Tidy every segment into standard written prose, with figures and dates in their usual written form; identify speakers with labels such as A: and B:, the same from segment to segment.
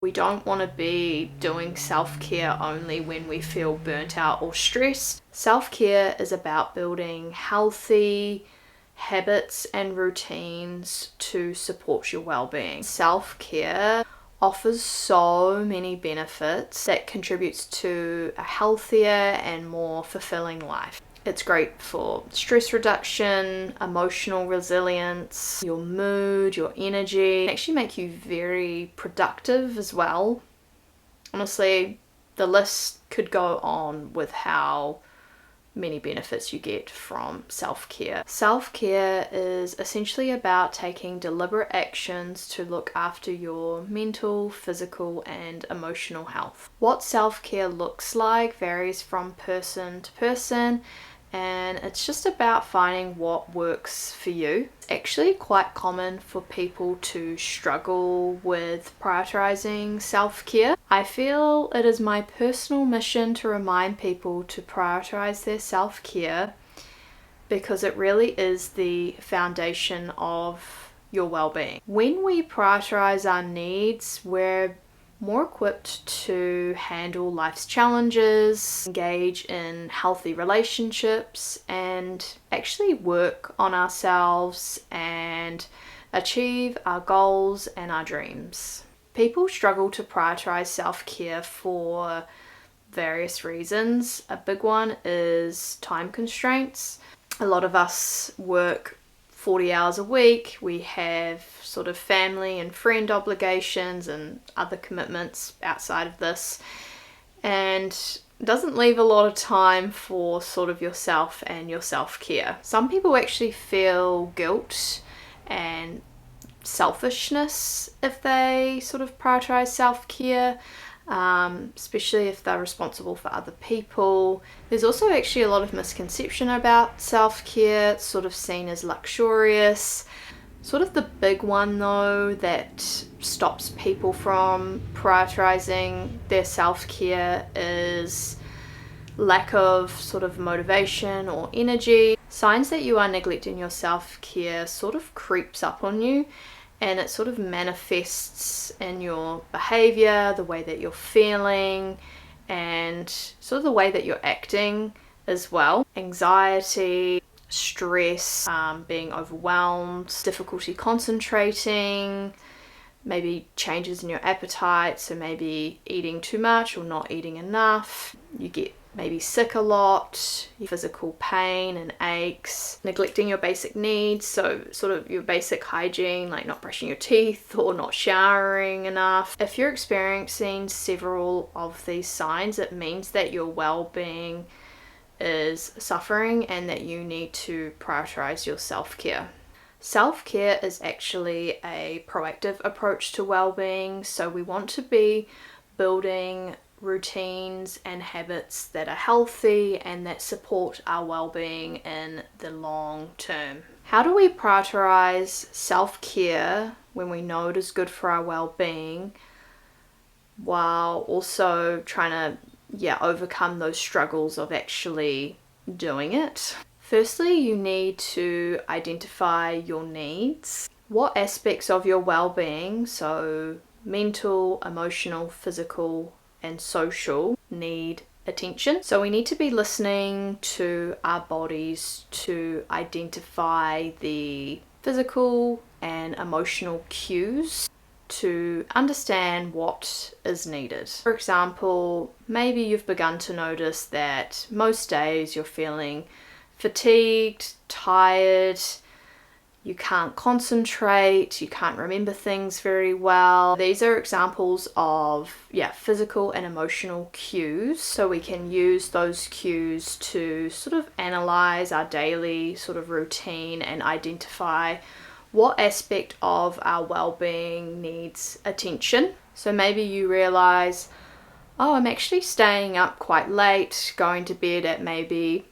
A: We don't want to be doing self-care only when we feel burnt out or stressed. Self-care is about building healthy habits and routines to support your well-being. Self-care offers so many benefits that contributes to a healthier and more fulfilling life. It's great for stress reduction, emotional resilience, your mood, your energy. It actually make you very productive as well. Honestly, the list could go on with how many benefits you get from self-care. Self-care is essentially about taking deliberate actions to look after your mental, physical, and emotional health. What self-care looks like varies from person to person, and it's just about finding what works for you. It's actually quite common for people to struggle with prioritizing self-care. I feel it is my personal mission to remind people to prioritize their self-care because it really is the foundation of your well-being. When we prioritize our needs, we're more equipped to handle life's challenges, engage in healthy relationships, and actually work on ourselves and achieve our goals and our dreams. People struggle to prioritize self-care for various reasons. A big one is time constraints. A lot of us work 40 hours a week. We have sort of family and friend obligations and other commitments outside of this, and doesn't leave a lot of time for sort of yourself and your self-care. Some people actually feel guilt and selfishness if they sort of prioritize self-care, especially if they're responsible for other people. There's also actually a lot of misconception about self-care. It's sort of seen as luxurious. Sort of the big one though that stops people from prioritizing their self-care is lack of sort of motivation or energy. Signs that you are neglecting your self-care sort of creeps up on you, and it sort of manifests in your behavior, the way that you're feeling, and sort of the way that you're acting as well. Anxiety, stress, being overwhelmed, difficulty concentrating, maybe changes in your appetite, so maybe eating too much or not eating enough. You get maybe sick a lot, physical pain and aches, neglecting your basic needs, so sort of your basic hygiene, like not brushing your teeth or not showering enough. If you're experiencing several of these signs, it means that your well-being is suffering and that you need to prioritize your self-care. Self-care is actually a proactive approach to well-being, so we want to be building routines and habits that are healthy and that support our well-being in the long term. How do we prioritize self-care when we know it is good for our well-being while also trying to overcome those struggles of actually doing it? Firstly, you need to identify your needs. What aspects of your well-being, so mental, emotional, physical, and social, need attention? So we need to be listening to our bodies to identify the physical and emotional cues to understand what is needed. For example, maybe you've begun to notice that most days you're feeling fatigued, tired, you can't concentrate, you can't remember things very well. These are examples of physical and emotional cues. So we can use those cues to sort of analyze our daily sort of routine and identify what aspect of our well-being needs attention. So maybe you realize, oh, I'm actually staying up quite late, going to bed at maybe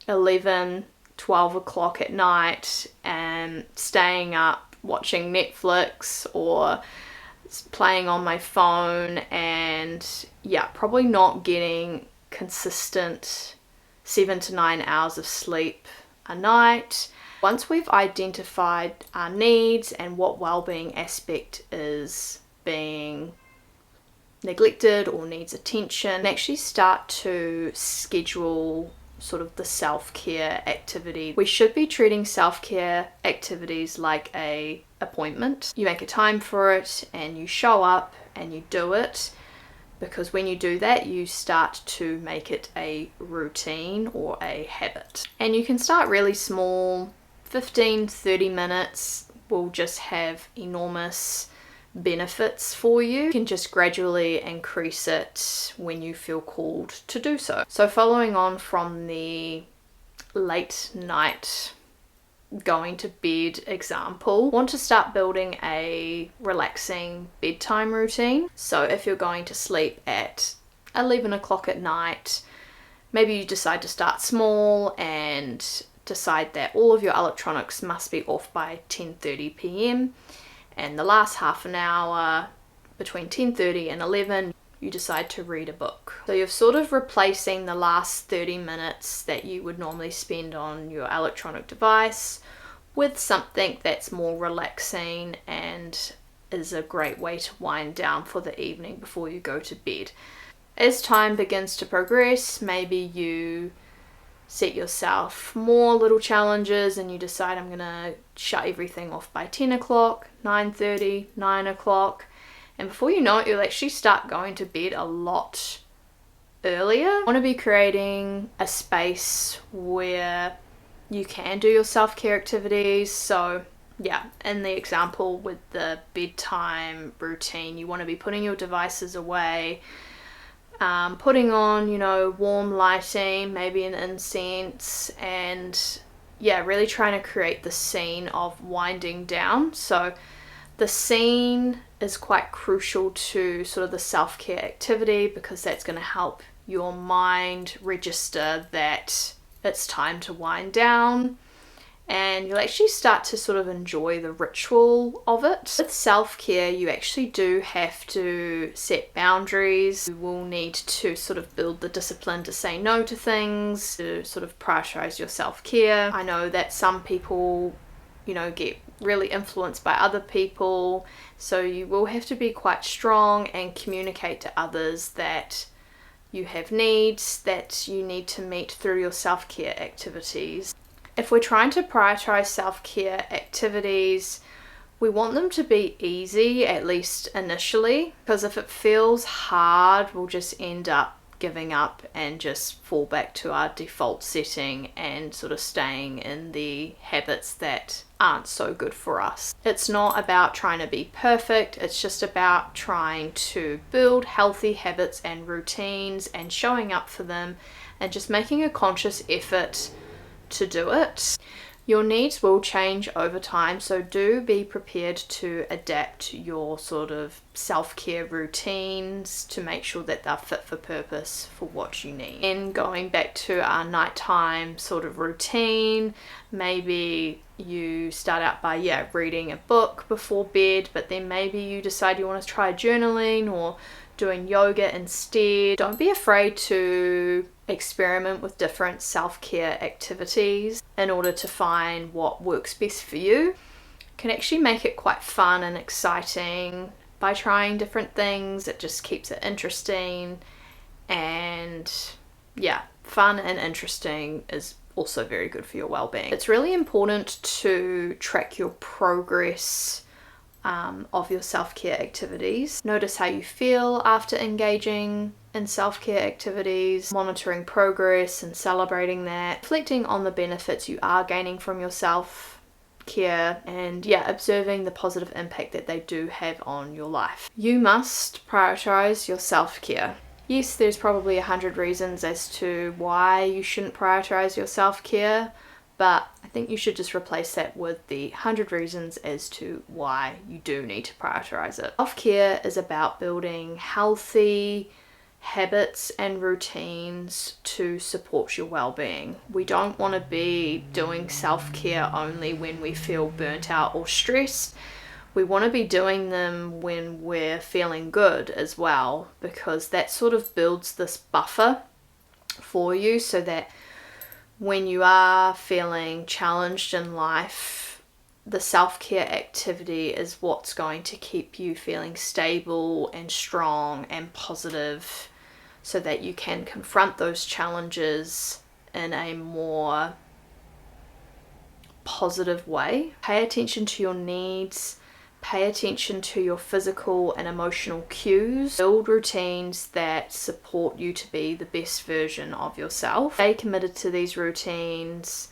A: 11, 12 o'clock at night, and staying up watching Netflix or playing on my phone, and probably not getting consistent 7 to 9 hours of sleep a night. Once we've identified our needs and what well-being aspect is being neglected or needs attention, and actually start to schedule sort of the self-care activity. We should be treating self-care activities like a appointment. You make a time for it and you show up and you do it, because when you do that, you start to make it a routine or a habit. And you can start really small. 15-30 minutes will just have enormous benefits for you. You can just gradually increase it when you feel called to do so. So following on from the late night going to bed example, want to start building a relaxing bedtime routine. So if you're going to sleep at 11 o'clock at night, maybe you decide to start small and decide that all of your electronics must be off by 10:30 p.m. and the last half an hour between 10:30 and 11 you decide to read a book. So you're sort of replacing the last 30 minutes that you would normally spend on your electronic device with something that's more relaxing and is a great way to wind down for the evening before you go to bed. As time begins to progress, maybe you set yourself more little challenges and you decide, I'm gonna shut everything off by 10 o'clock, 9:30, 9 o'clock, and before you know it, you'll actually start going to bed a lot earlier. You want to be creating a space where you can do your self-care activities. So yeah, in the example with the bedtime routine, you want to be putting your devices away, putting on, warm lighting, maybe an incense, and yeah, really trying to create the scene of winding down. So the scene is quite crucial to sort of the self-care activity, because that's going to help your mind register that it's time to wind down, and you'll actually start to sort of enjoy the ritual of it. With self-care, you actually do have to set boundaries. You will need to sort of build the discipline to say no to things, to sort of prioritize your self-care. I know that some people, get really influenced by other people, so you will have to be quite strong and communicate to others that you have needs that you need to meet through your self-care activities. If we're trying to prioritize self-care activities, we want them to be easy, at least initially, because if it feels hard, we'll just end up giving up and just fall back to our default setting and sort of staying in the habits that aren't so good for us. It's not about trying to be perfect, it's just about trying to build healthy habits and routines and showing up for them and just making a conscious effort to do it. Your needs will change over time, so do be prepared to adapt your sort of self-care routines to make sure that they're fit for purpose for what you need. And going back to our nighttime sort of routine, maybe you start out by reading a book before bed, but then maybe you decide you want to try journaling or doing yoga instead. Don't be afraid to experiment with different self-care activities in order to find what works best for you. You can actually make it quite fun and exciting by trying different things. It just keeps it interesting, and fun and interesting is also very good for your well-being. It's really important to track your progress of your self-care activities. Notice how you feel after engaging in self-care activities, monitoring progress and celebrating that, reflecting on the benefits you are gaining from your self-care, and observing the positive impact that they do have on your life. You must prioritize your self-care. Yes, there's probably 100 reasons as to why you shouldn't prioritize your self-care, but I think you should just replace that with the 100 reasons as to why you do need to prioritize it. Self-care is about building healthy habits and routines to support your well-being. We don't want to be doing self-care only when we feel burnt out or stressed. We want to be doing them when we're feeling good as well, because that sort of builds this buffer for you so that when you are feeling challenged in life, the self-care activity is what's going to keep you feeling stable and strong and positive so that you can confront those challenges in a more positive way. Pay attention to your needs, pay attention to your physical and emotional cues, build routines that support you to be the best version of yourself. Stay committed to these routines,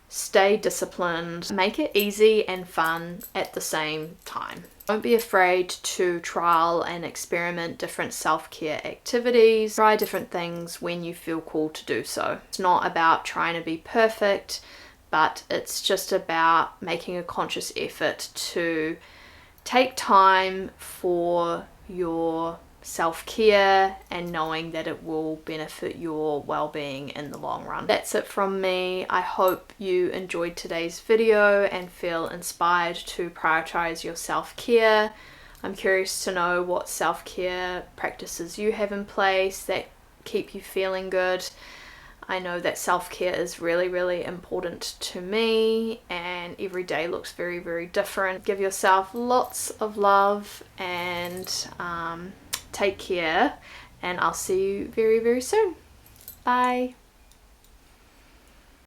A: stay disciplined, make it easy and fun at the same time. Don't be afraid to trial and experiment different self-care activities. Try different things when you feel called to do so. It's not about trying to be perfect, but it's just about making a conscious effort to take time for your self-care and knowing that it will benefit your well-being in the long run. That's it from me. I hope you enjoyed today's video and feel inspired to prioritize your self-care. I'm curious to know what self-care practices you have in place that keep you feeling good. I know that self-care is really, really important to me, and every day looks very, very different. Give yourself lots of love and take care, and I'll see you very, very soon. Bye.